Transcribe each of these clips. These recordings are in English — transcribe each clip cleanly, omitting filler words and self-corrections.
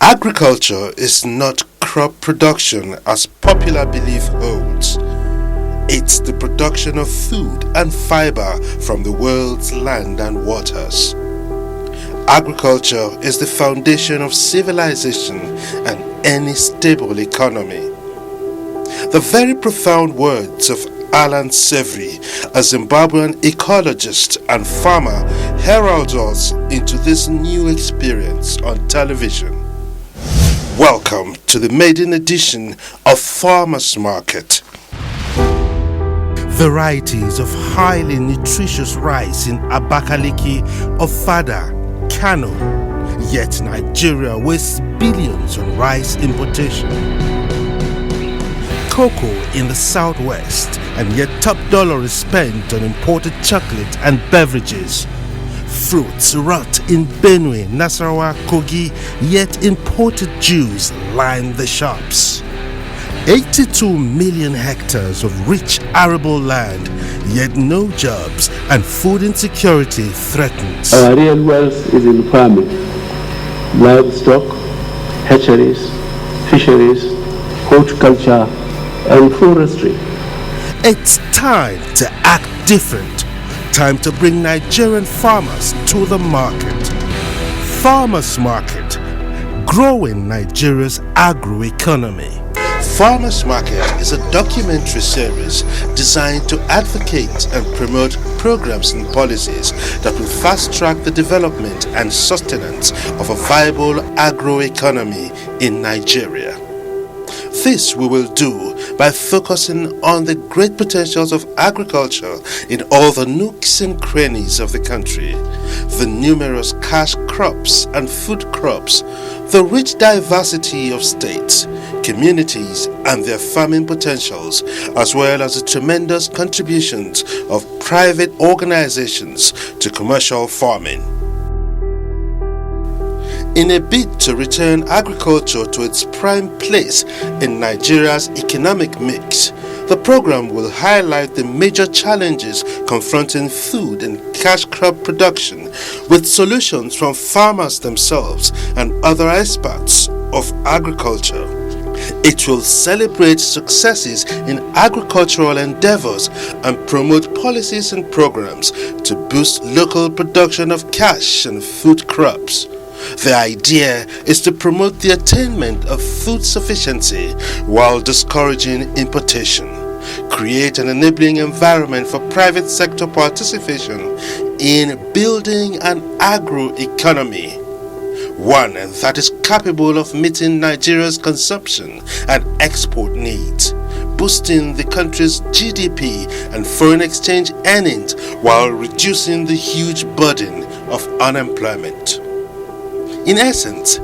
Agriculture is not crop production as popular belief holds. It's the production of food and fiber from the world's land and waters. Agriculture is the foundation of civilization and any stable economy. The very profound words of Alan Severy, a Zimbabwean ecologist and farmer, herald us into this new experience on television. Welcome to the maiden edition of Farmers Market. Varieties of highly nutritious rice in Abakaliki, Ofada, Kano, yet Nigeria wastes billions on rice importation. Cocoa in the southwest, and yet top dollar is spent on imported chocolate and beverages. Fruits rot in Benue, Nasarawa, Kogi, yet imported juice line the shops. 82 million hectares of rich arable land, yet no jobs and food insecurity threatens. Our real wealth is in farming, livestock, hatcheries, fisheries, horticulture, and forestry. It's time to act different. Time to bring Nigerian farmers to the market. Farmers Market, growing Nigeria's agro-economy. Farmers Market is a documentary series designed to advocate and promote programs and policies that will fast-track the development and sustenance of a viable agro-economy in Nigeria. This we will do by focusing on the great potentials of agriculture in all the nooks and crannies of the country, the numerous cash crops and food crops, the rich diversity of states, communities and their farming potentials, as well as the tremendous contributions of private organizations to commercial farming. In a bid to return agriculture to its prime place in Nigeria's economic mix, the program will highlight the major challenges confronting food and cash crop production with solutions from farmers themselves and other experts of agriculture. It will celebrate successes in agricultural endeavors and promote policies and programs to boost local production of cash and food crops. The idea is to promote the attainment of food sufficiency while discouraging importation, create an enabling environment for private sector participation in building an agro-economy, one that is capable of meeting Nigeria's consumption and export needs, boosting the country's GDP and foreign exchange earnings while reducing the huge burden of unemployment. In essence,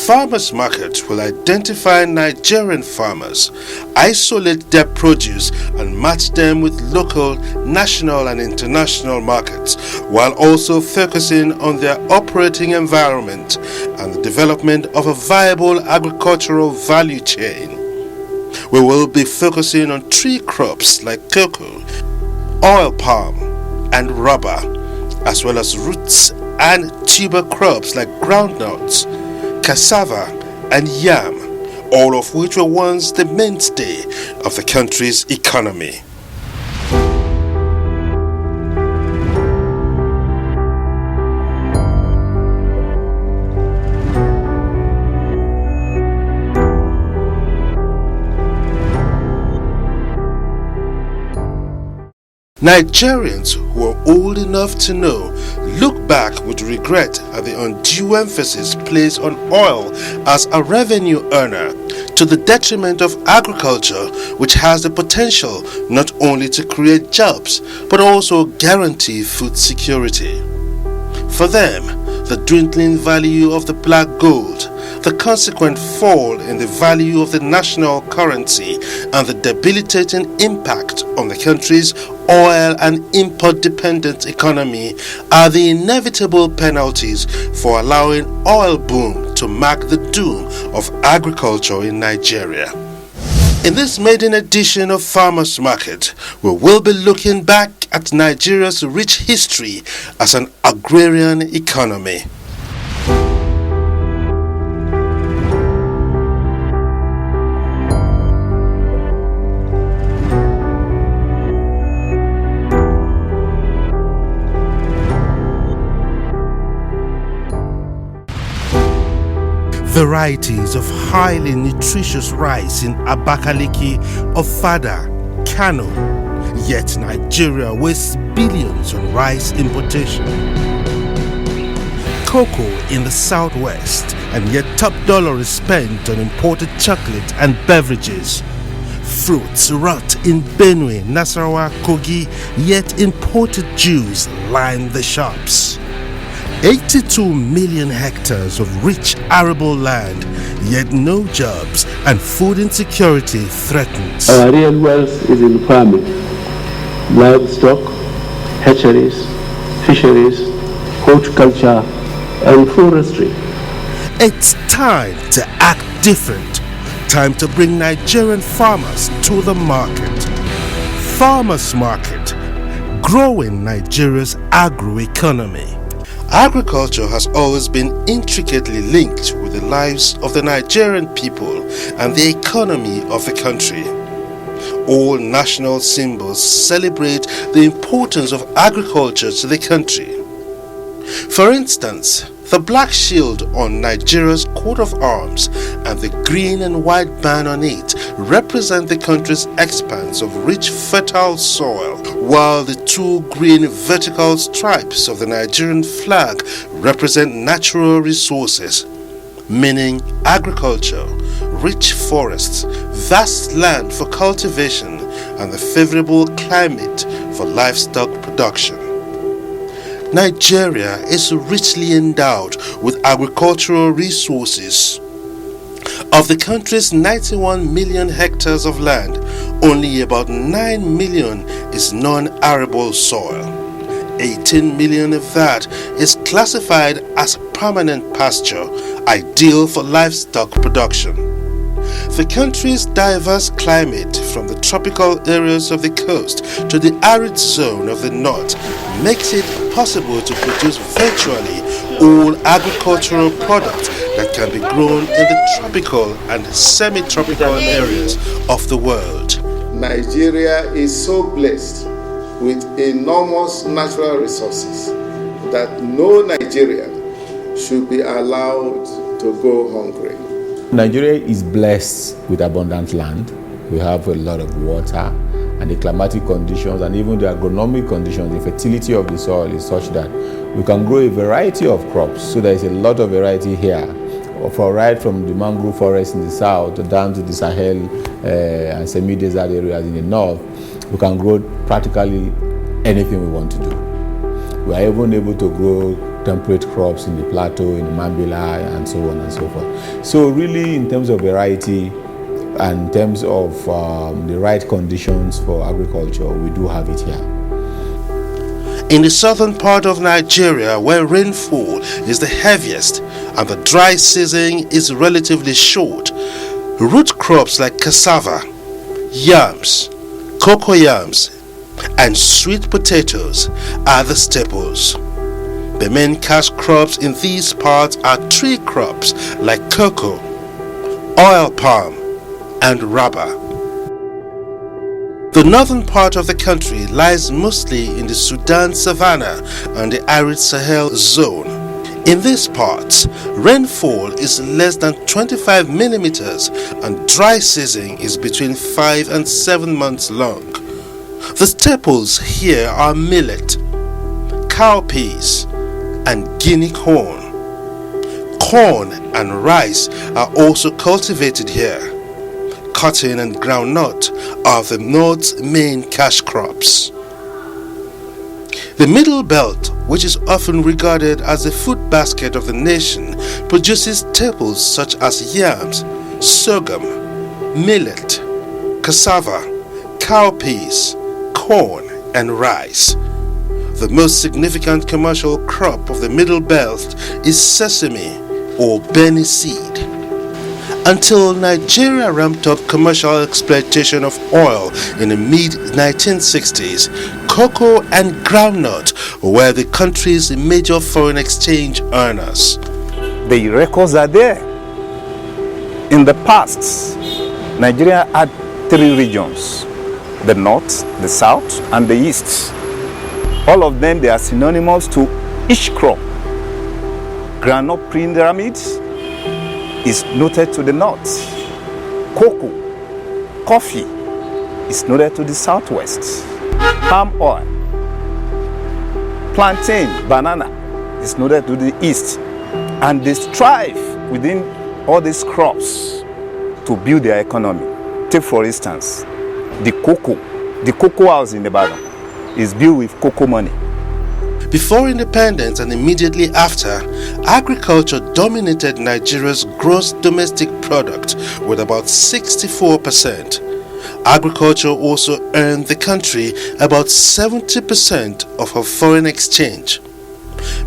Farmers Market will identify Nigerian farmers, isolate their produce and match them with local, national and international markets, while also focusing on their operating environment and the development of a viable agricultural value chain. We will be focusing on tree crops like cocoa, oil palm and rubber, as well as roots and tuber crops like groundnuts, cassava and yam, all of which were once the mainstay of the country's economy. Nigerians who are old enough to know look back with regret at the undue emphasis placed on oil as a revenue earner to the detriment of agriculture, which has the potential not only to create jobs but also guarantee food security. For them, the dwindling value of the black gold, the consequent fall in the value of the national currency, and the debilitating impact on the country's oil and import-dependent economy are the inevitable penalties for allowing oil boom to mark the doom of agriculture in Nigeria. In this maiden edition of Farmers Market, we will be looking back at Nigeria's rich history as an agrarian economy. varieties of highly nutritious rice in Abakaliki, Ofada, Kano. Yet Nigeria wastes billions on rice importation. Cocoa in the southwest, and yet top dollar is spent on imported chocolate and beverages. Fruits rot in Benue, Nasarawa, Kogi, yet imported juice line the shops. 82 million hectares of rich arable land, yet no jobs, and food insecurity threatens. Our real wealth is in farming, livestock, hatcheries, fisheries, horticulture, and forestry. It's time to act different. Time to bring Nigerian farmers to the market. Farmers Market, growing Nigeria's agro-economy. Agriculture has always been intricately linked with the lives of the Nigerian people and the economy of the country. All national symbols celebrate the importance of agriculture to the country. For instance, the black shield on Nigeria's coat of arms and the green and white band on it represent the country's expanse of rich fertile soil, while the two green vertical stripes of the Nigerian flag represent natural resources, meaning agriculture, rich forests, vast land for cultivation, and the favorable climate for livestock production. Nigeria is richly endowed with agricultural resources. Of the country's 91 million hectares of land, only about 9 million is non-arable soil. 18 million of that is classified as permanent pasture, ideal for livestock production. The country's diverse climate, from the tropical areas of the coast to the arid zone of the north, makes it possible to produce virtually all agricultural products that can be grown in the tropical and semi-tropical areas of the world. Nigeria is so blessed with enormous natural resources that no Nigerian should be allowed to go hungry. Nigeria is blessed with abundant land. We have a lot of water, and the climatic conditions and even the agronomic conditions, the fertility of the soil is such that we can grow a variety of crops. So there is a lot of variety here, right from the mangrove forest in the south down to the Sahel and semi-desert areas in the north. We can grow practically anything we want to do. We are even able to grow temperate crops in the plateau, in the Mambila, and so on and so forth. So really, in terms of variety and in terms of the right conditions for agriculture, we do have it here. In the southern part of Nigeria, where rainfall is the heaviest and the dry season is relatively short, root crops like cassava, yams, cocoyams, and sweet potatoes are the staples. The main cash crops in these parts are tree crops like cocoa, oil palm, and rubber. The northern part of the country lies mostly in the Sudan savanna and the arid Sahel zone. In these parts, rainfall is less than 25 millimeters and dry season is between 5 and 7 months long. The staples here are millet, cowpeas, and guinea corn. Corn and rice are also cultivated here. Cotton and groundnut are the North's main cash crops. The Middle Belt, which is often regarded as the food basket of the nation, produces staples such as yams, sorghum, millet, cassava, cowpeas, corn, and rice. The most significant commercial crop of the Middle Belt is sesame or Beni seed. Until Nigeria ramped up commercial exploitation of oil in the mid-1960s, cocoa and groundnut were the country's major foreign exchange earners. The records are there. In the past, Nigeria had 3 regions: the north, the south, and the east. All of them, they are synonymous to each crop. Groundnut pyramids is noted to the north. Cocoa, coffee is noted to the southwest. Palm oil, plantain, banana is noted to the east. And they strive within all these crops to build their economy. Take for instance, the cocoa house in Ibadan is built with cocoa money. Before independence and immediately after, agriculture dominated Nigeria's gross domestic product with about 64%. Agriculture also earned the country about 70% of her foreign exchange.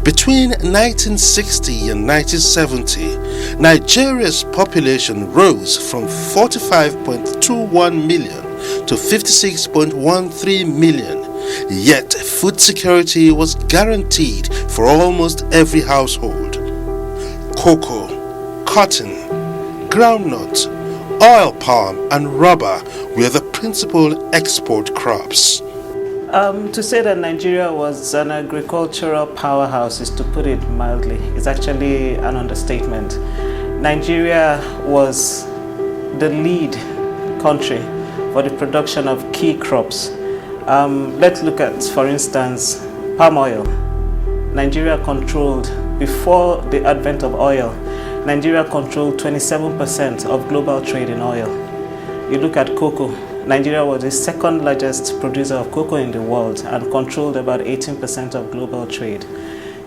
Between 1960 and 1970, Nigeria's population rose from 45.21 million to 56.13 million. Yet, food security was guaranteed for almost every household. Cocoa, cotton, groundnut, oil palm, and rubber were the principal export crops. To say that Nigeria was an agricultural powerhouse is to put it mildly. It's actually an understatement. Nigeria was the lead country for the production of key crops. Let's look at, for instance, palm oil. Nigeria controlled, before the advent of oil, Nigeria controlled 27% of global trade in oil. You look at cocoa. Nigeria was the second largest producer of cocoa in the world and controlled about 18% of global trade.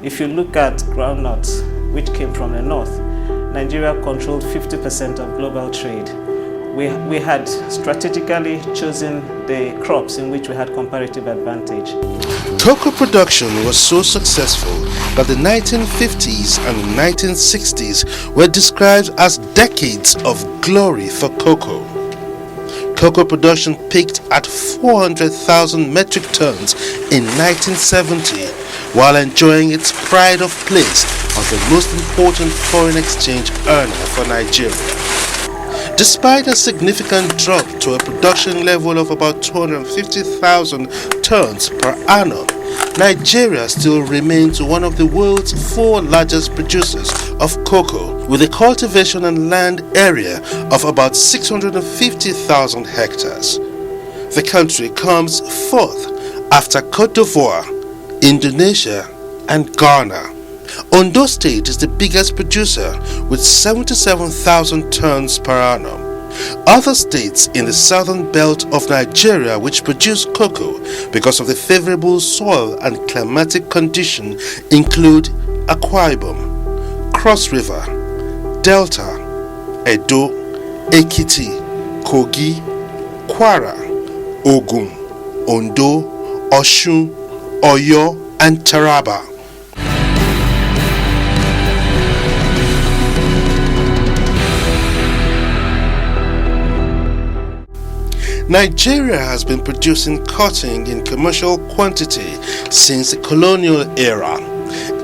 If you look at groundnuts, which came from the north, Nigeria controlled 50% of global trade. We had strategically chosen the crops in which we had comparative advantage. Cocoa production was so successful that the 1950s and 1960s were described as decades of glory for cocoa. Cocoa production peaked at 400,000 metric tons in 1970, while enjoying its pride of place as the most important foreign exchange earner for Nigeria. Despite a significant drop to a production level of about 250,000 tons per annum, Nigeria still remains one of the world's 4 largest producers of cocoa, with a cultivation and land area of about 650,000 hectares. The country comes 4th after Côte d'Ivoire, Indonesia, and Ghana. Ondo State is the biggest producer with 77,000 tons per annum. Other states in the southern belt of Nigeria which produce cocoa because of the favorable soil and climatic condition include Akwa Ibom, Cross River, Delta, Edo, Ekiti, Kogi, Kwara, Ogun, Ondo, Osun, Oyo, and Taraba. Nigeria has been producing cotton in commercial quantity since the colonial era.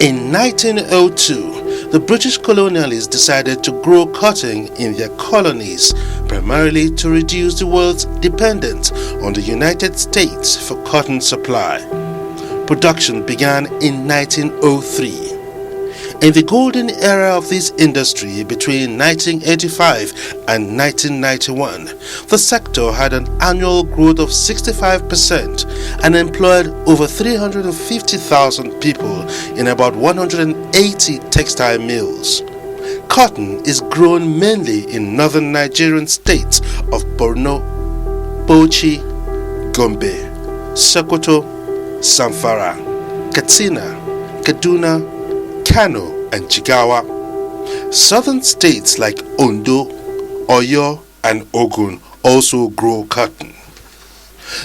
In 1902, the British colonialists decided to grow cotton in their colonies, primarily to reduce the world's dependence on the United States for cotton supply. Production began in 1903. In the golden era of this industry between 1985 and 1991, the sector had an annual growth of 65% and employed over 350,000 people in about 180 textile mills. Cotton is grown mainly in northern Nigerian states of Borno, Bauchi, Gombe, Sokoto, Zamfara, Katsina, Kaduna, Kano, and Jigawa. Southern states like Ondo, Oyo, and Ogun also grow cotton.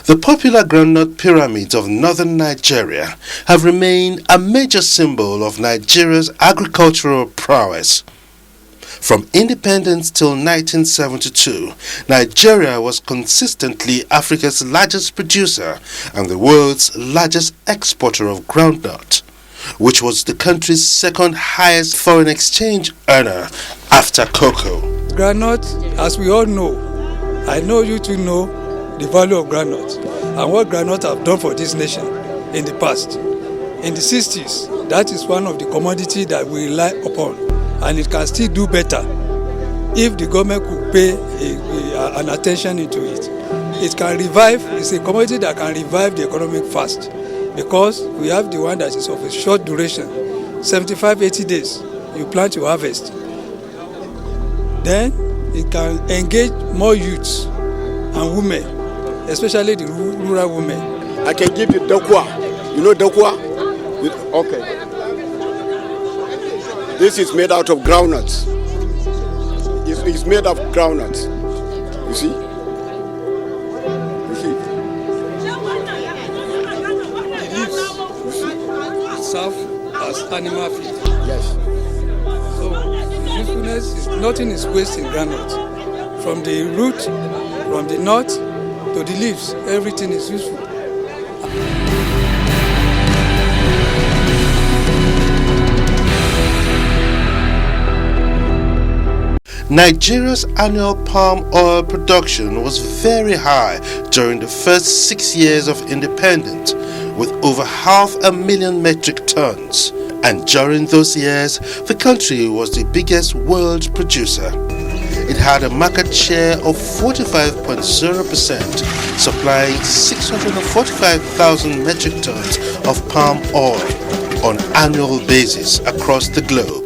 The popular groundnut pyramids of northern Nigeria have remained a major symbol of Nigeria's agricultural prowess. From independence till 1972, Nigeria was consistently Africa's largest producer and the world's largest exporter of groundnut, which was the country's second highest foreign exchange earner after cocoa. Groundnut, as we all know, I know you too know the value of groundnut and what groundnut have done for this nation in the past. In the 60s, that is one of the commodities that we rely upon, and it can still do better if the government could pay an attention into it. It can revive, it's a commodity that can revive the economic fast, because we have the one that is of a short duration, 75-80 days, you plant, you harvest. Then it can engage more youths and women, especially the rural women. I can give you dokwa. You know dokwa? Okay. This is made out of groundnuts. It's made of groundnuts. You see? Serve as animal feed. Yes. So usefulness is nothing is waste in groundnut. From the root, from the nut to the leaves, everything is useful. Nigeria's annual palm oil production was very high during the first 6 years of independence, with over 500,000 metric tons. And during those years, the country was the biggest world producer. It had a market share of 45.0%, supplying 645,000 metric tons of palm oil on an annual basis across the globe.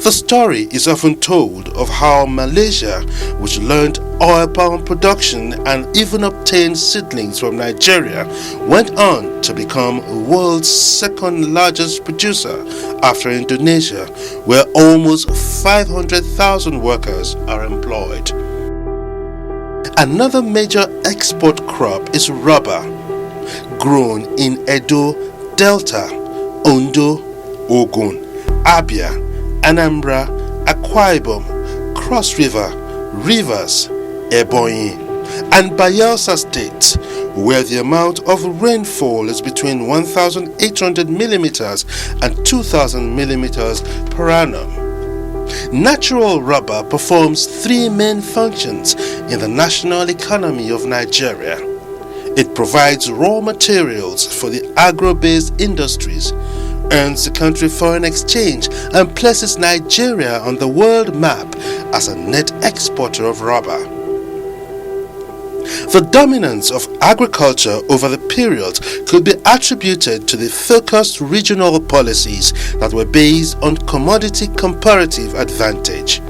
The story is often told of how Malaysia, which learned oil palm production and even obtained seedlings from Nigeria, went on to become the world's second largest producer after Indonesia, where almost 500,000 workers are employed. Another major export crop is rubber, grown in Edo, Delta, Ondo, Ogun, Abia, Anambra, Akwa Ibom, Cross River, Rivers, Ebonyi, and Bayelsa State, where the amount of rainfall is between 1,800 millimeters and 2,000 millimeters per annum. Natural rubber performs three main functions in the national economy of Nigeria. It provides raw materials for the agro-based industries, earns the country foreign exchange, and places Nigeria on the world map as a net exporter of rubber. The dominance of agriculture over the period could be attributed to the focused regional policies that were based on commodity comparative advantage.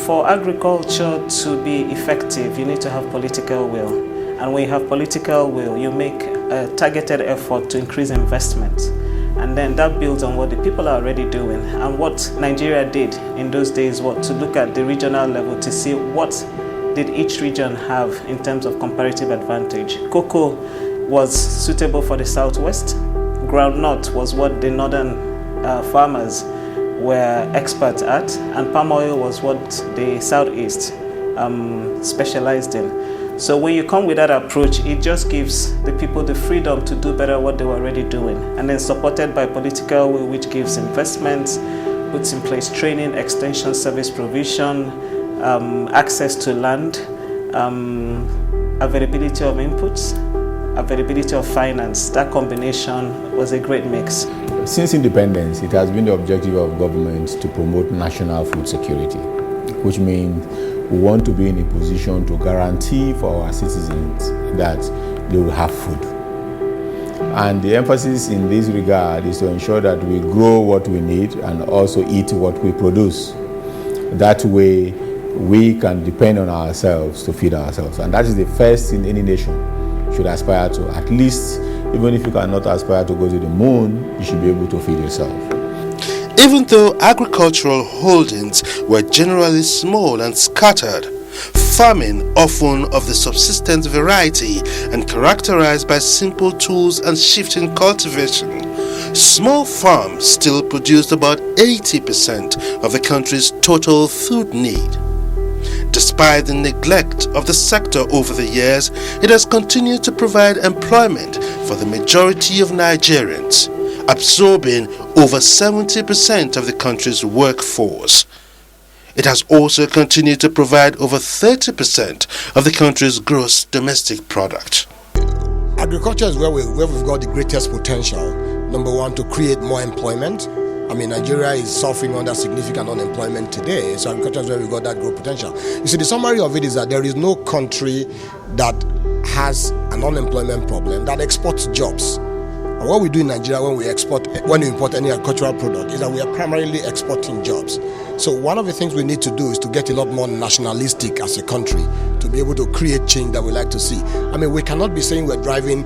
For agriculture to be effective, you need to have political will. And when you have political will, you make a targeted effort to increase investment. And then that builds on what the people are already doing. And what Nigeria did in those days was to look at the regional level to see what did each region have in terms of comparative advantage. Cocoa was suitable for the southwest. Groundnut was what the northern farmers were experts at. And palm oil was what the southeast specialized in. So when you come with that approach, it just gives the people the freedom to do better what they were already doing. And then supported by political will, which gives investments, puts in place training, extension service provision, access to land, availability of inputs, availability of finance. That combination was a great mix. Since independence, it has been the objective of government to promote national food security, which means we want to be in a position to guarantee for our citizens that they will have food. And the emphasis in this regard is to ensure that we grow what we need and also eat what we produce. That way, we can depend on ourselves to feed ourselves. And that is the first thing any nation should aspire to. At least, even if you cannot aspire to go to the moon, you should be able to feed yourself. Even though agricultural holdings were generally small and scattered, farming often of the subsistence variety and characterized by simple tools and shifting cultivation, small farms still produced about 80% of the country's total food need. Despite the neglect of the sector over the years, it has continued to provide employment for the majority of Nigerians, absorbing over 70% of the country's workforce. It has also continued to provide over 30% of the country's gross domestic product. Agriculture is where we've got the greatest potential. Number one, to create more employment, I mean, Nigeria is suffering under significant unemployment today, so agriculture is where we got that growth potential. You see, the summary of it is that there is no country that has an unemployment problem that exports jobs. And what we do in Nigeria when we import any agricultural product is that we are primarily exporting jobs. So one of the things we need to do is to get a lot more nationalistic as a country to be able to create change that we like to see. I mean, we cannot be saying we're driving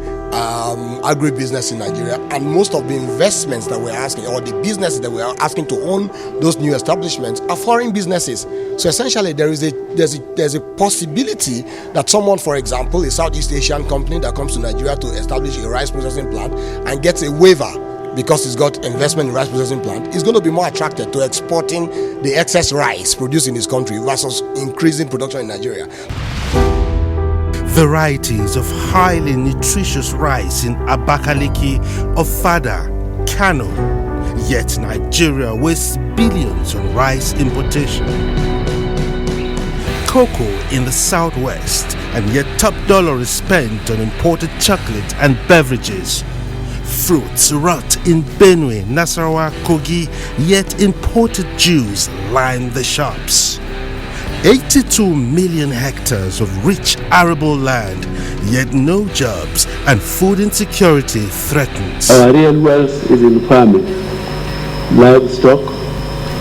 agribusiness in Nigeria, and most of the investments that we're asking, or the businesses that we're asking to own those new establishments, are foreign businesses. So essentially, there's a possibility that someone, for example, a Southeast Asian company that comes to Nigeria to establish a rice processing plant and gets a waiver because it's got investment in rice processing plant, is going to be more attracted to exporting the excess rice produced in his country versus increasing production in Nigeria. Varieties of highly nutritious rice in Abakaliki, Ofada, Kano. Yet Nigeria wastes billions on rice importation. Cocoa in the southwest, and yet top dollar is spent on imported chocolate and beverages. Fruits rot in Benue, Nasarawa, Kogi, yet imported juice line the shops. 82 million hectares of rich arable land, yet no jobs, and food insecurity threatens. Our real wealth is in farming, livestock,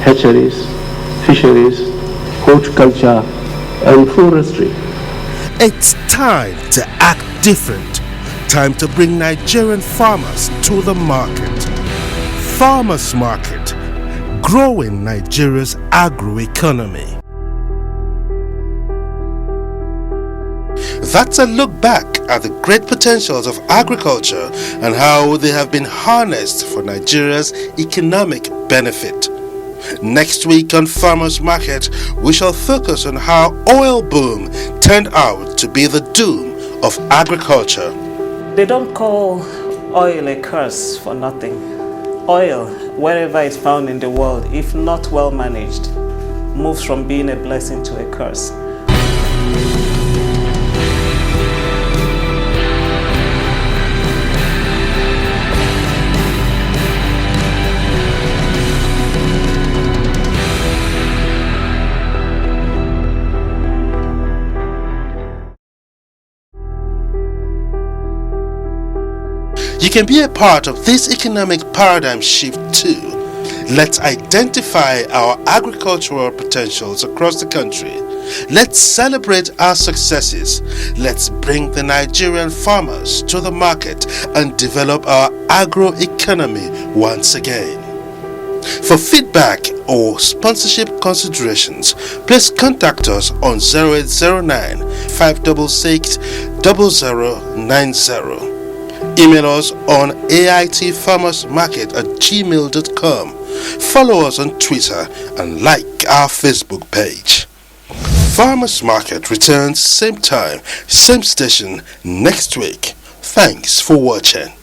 hatcheries, fisheries, horticulture, and forestry. It's time to act different. Time to bring Nigerian farmers to the market. Farmers Market, growing Nigeria's agro-economy. That's a look back at the great potentials of agriculture and how they have been harnessed for Nigeria's economic benefit. Next week on Farmers Market, we shall focus on how oil boom turned out to be the doom of agriculture. They don't call oil a curse for nothing. Oil, wherever it's found in the world, if not well managed, moves from being a blessing to a curse. You can be a part of this economic paradigm shift too. Let's identify our agricultural potentials across the country. Let's celebrate our successes. Let's bring the Nigerian farmers to the market and develop our agro-economy once again. For feedback or sponsorship considerations, please contact us on 0809 566 0090. Email us on aitfarmersmarket@gmail.com. Follow us on Twitter and like our Facebook page. Farmers Market returns same time, same station next week. Thanks for watching.